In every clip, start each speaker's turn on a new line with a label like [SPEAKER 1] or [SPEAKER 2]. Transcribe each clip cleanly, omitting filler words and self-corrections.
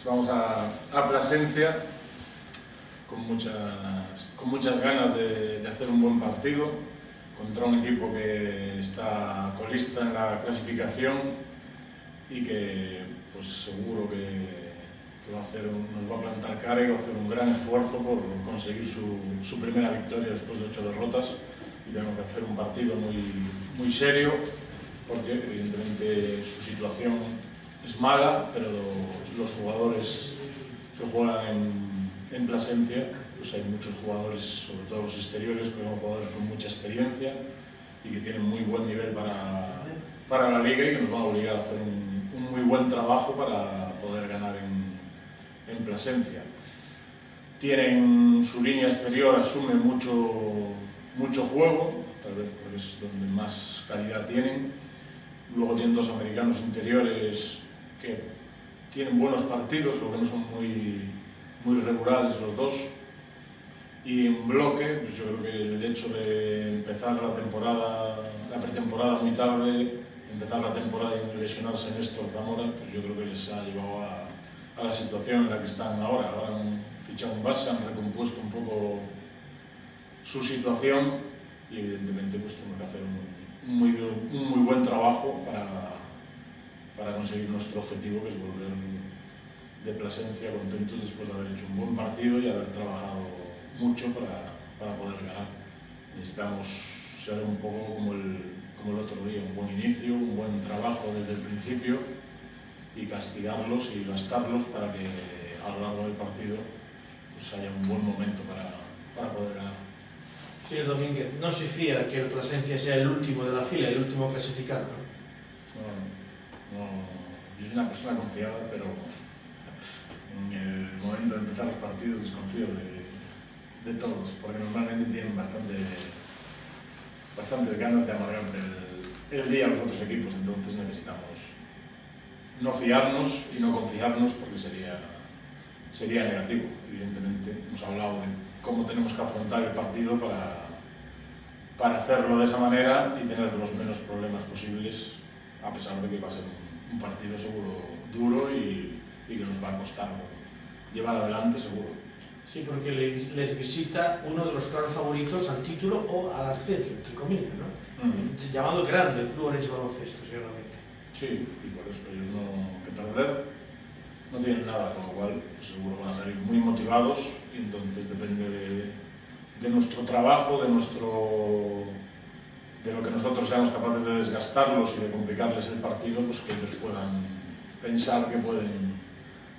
[SPEAKER 1] vamos a Plasencia con muchas ganas de hacer un buen partido contra un equipo que está colista en la clasificación y que pues seguro que nos va a plantar cara y va a hacer un gran esfuerzo por conseguir su primera victoria después de 8 derrotas, y tenemos que hacer un partido muy serio porque evidentemente su situación es mala, pero los jugadores que juegan en Plasencia, pues hay muchos jugadores, sobre todo los exteriores, que son jugadores con mucha experiencia y que tienen muy buen nivel para la liga y que nos van a obligar a hacer un muy buen trabajo para poder ganar en Plasencia. Tienen su línea exterior, asume mucho juego, tal vez porque es donde más calidad tienen. Luego tienen dos americanos interiores que tienen buenos partidos, lo que no son muy regulares los dos. Y en bloque, pues yo creo que el hecho de empezar la pretemporada muy tarde, empezar la temporada y lesionarse Néstor Zamora, pues yo creo que les ha llevado a la situación en la que están ahora. Ahora han fichado un base, han recompuesto un poco su situación y evidentemente pues tenemos que hacer un muy buen trabajo para conseguir nuestro objetivo, que es volver de Plasencia contentos después de haber hecho un buen partido y haber trabajado mucho para poder ganar. Necesitamos ser un poco como el otro día, un buen inicio, un buen trabajo desde el principio y castigarlos y gastarlos para que a lo largo del partido pues haya un buen momento para poder ganar.
[SPEAKER 2] Señor Domínguez, no se fía que el Plasencia sea el último de la fila, el último clasificado, ¿no?
[SPEAKER 1] Yo soy una persona confiada, pero en el momento de empezar los partidos desconfío de todos, porque normalmente tienen bastantes ganas de amargarte el día a los otros equipos, entonces necesitamos no fiarnos y no confiarnos, porque sería negativo. Evidentemente hemos hablado de cómo tenemos que afrontar el partido para hacerlo de esa manera y tener los menos problemas posibles, a pesar de que va a ser un partido seguro duro y que nos va a costar llevar adelante seguro.
[SPEAKER 2] Sí, porque les visita uno de los claros favoritos al título o al ascenso, entre comillas, ¿no? Llamado grande el Club Orense Baloncesto, seguramente.
[SPEAKER 1] Sí, y por eso ellos que perder no tienen nada, con lo cual pues, seguro van a salir muy motivados y entonces depende de nuestro trabajo, de lo que nosotros seamos capaces de desgastarlos y de complicarles el partido, pues que ellos puedan pensar que pueden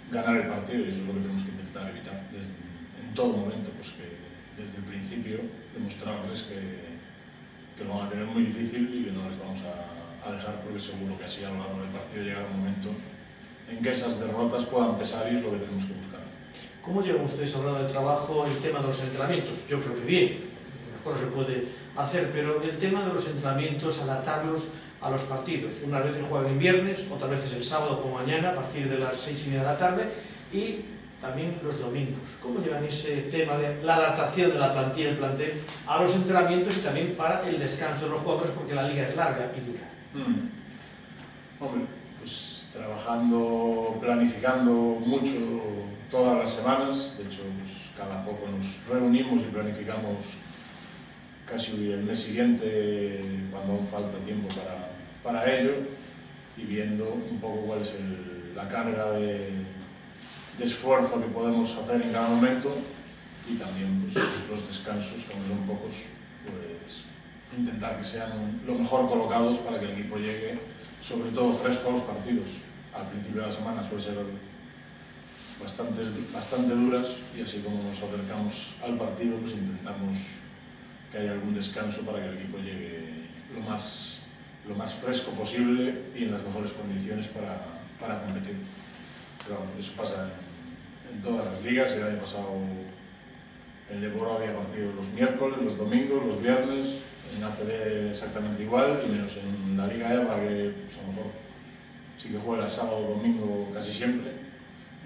[SPEAKER 1] ganar el partido, y eso es lo que tenemos que intentar evitar en todo momento, pues que desde el principio demostrarles que lo van a tener muy difícil y que no les vamos a dejar, porque seguro que así a lo largo del partido llegará un momento en que esas derrotas puedan pesar y es lo que tenemos que buscar.
[SPEAKER 2] ¿Cómo llevan ustedes hablando de trabajo el tema de los entrenamientos? Yo creo que bien, mejor se puede hacer, pero el tema de los entrenamientos, adaptarlos a los partidos. Unas veces juegan en viernes, otras veces el sábado como mañana, a partir de las 6:30 de la tarde, y también los domingos. ¿Cómo llevan ese tema de la adaptación de la plantilla, el plantel, a los entrenamientos y también para el descanso de los jugadores, porque la liga es larga y dura?
[SPEAKER 1] Hombre, pues trabajando, planificando mucho todas las semanas. De hecho, pues, cada poco nos reunimos y planificamos casi el mes siguiente, cuando aún falta tiempo para ello, y viendo un poco cuál es la carga de esfuerzo que podemos hacer en cada momento, y también pues, los descansos, que aunque son pocos, pues intentar que sean lo mejor colocados para que el equipo llegue sobre todo fresco a los partidos. Al principio de la semana suele ser bastante duras, y así como nos acercamos al partido pues intentamos que haya algún descanso para que el equipo llegue lo más fresco posible y en las mejores condiciones para competir. Pero eso pasa en todas las ligas. El año pasado en Leboro había partido los miércoles, los domingos, los viernes, en ACB exactamente igual, y menos en la Liga EVA, que pues, a lo mejor sí que juega sábado o domingo casi siempre.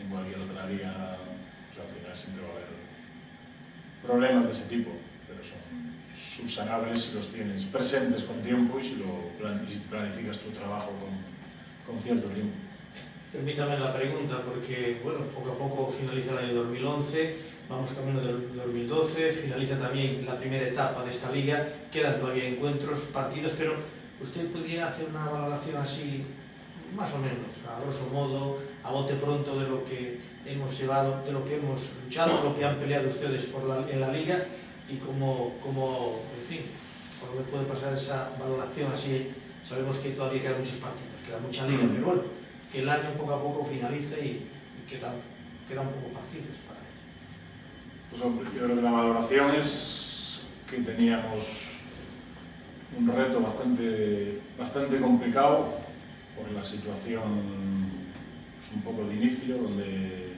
[SPEAKER 1] En cualquier otra liga pues, al final siempre va a haber problemas de ese tipo, pero son subsanables si los tienes presentes con tiempo y si planificas tu trabajo con cierto tiempo.
[SPEAKER 2] Permítame la pregunta, porque bueno, poco a poco finaliza el año 2011, vamos camino del 2012, finaliza también la primera etapa de esta liga, quedan todavía encuentros, partidos, pero ¿usted podría hacer una valoración así, más o menos, a grosso modo, a bote pronto, de lo que hemos llevado, de lo que hemos luchado, de lo que han peleado ustedes en la liga y cómo, en fin, por dónde puede pasar esa valoración así? Sabemos que todavía quedan muchos partidos, queda mucha liga, pero bueno, que el año poco a poco finalice y quedan un poco partidos para ello.
[SPEAKER 1] Pues hombre, yo creo que la valoración es que teníamos un reto bastante complicado por la situación, pues un poco de inicio, donde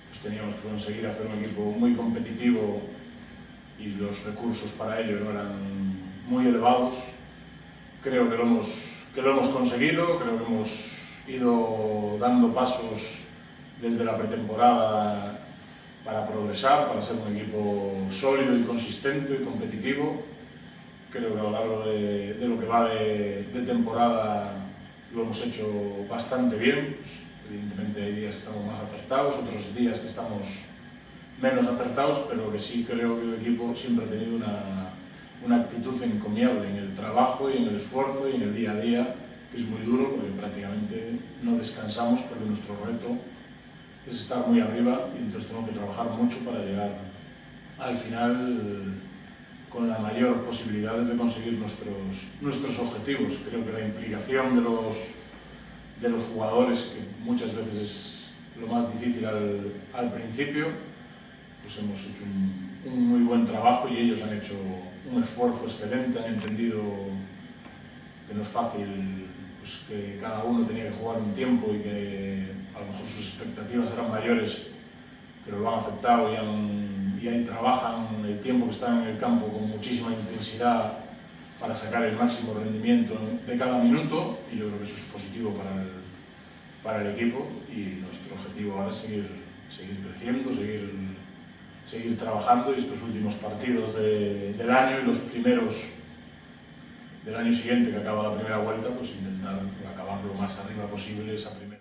[SPEAKER 1] pues teníamos que conseguir hacer un equipo muy competitivo y los recursos para ello no eran muy elevados. Creo que lo hemos conseguido, creo que hemos ido dando pasos desde la pretemporada para progresar, para ser un equipo sólido y consistente y competitivo. Creo que a lo largo de lo que va de temporada lo hemos hecho bastante bien. Pues, evidentemente hay días que estamos más acertados, otros días que estamos menos acertados, pero que sí creo que el equipo siempre ha tenido una actitud encomiable en el trabajo y en el esfuerzo y en el día a día, que es muy duro porque prácticamente no descansamos, porque nuestro reto es estar muy arriba y entonces tenemos que trabajar mucho para llegar al final con la mayor posibilidades de conseguir nuestros objetivos. Creo que la implicación de los jugadores, que muchas veces es lo más difícil al principio, pues hemos hecho un muy buen trabajo y ellos han hecho un esfuerzo excelente, han entendido que no es fácil, pues que cada uno tenía que jugar un tiempo y que a lo mejor sus expectativas eran mayores, pero lo han aceptado y ahí trabajan el tiempo que están en el campo con muchísima intensidad para sacar el máximo rendimiento de cada minuto, y yo creo que eso es positivo para el equipo, y nuestro objetivo ahora es seguir creciendo, seguir trabajando, y estos últimos partidos del año y los primeros del año siguiente, que acaba la primera vuelta, pues intentar acabar lo más arriba posible esa primera.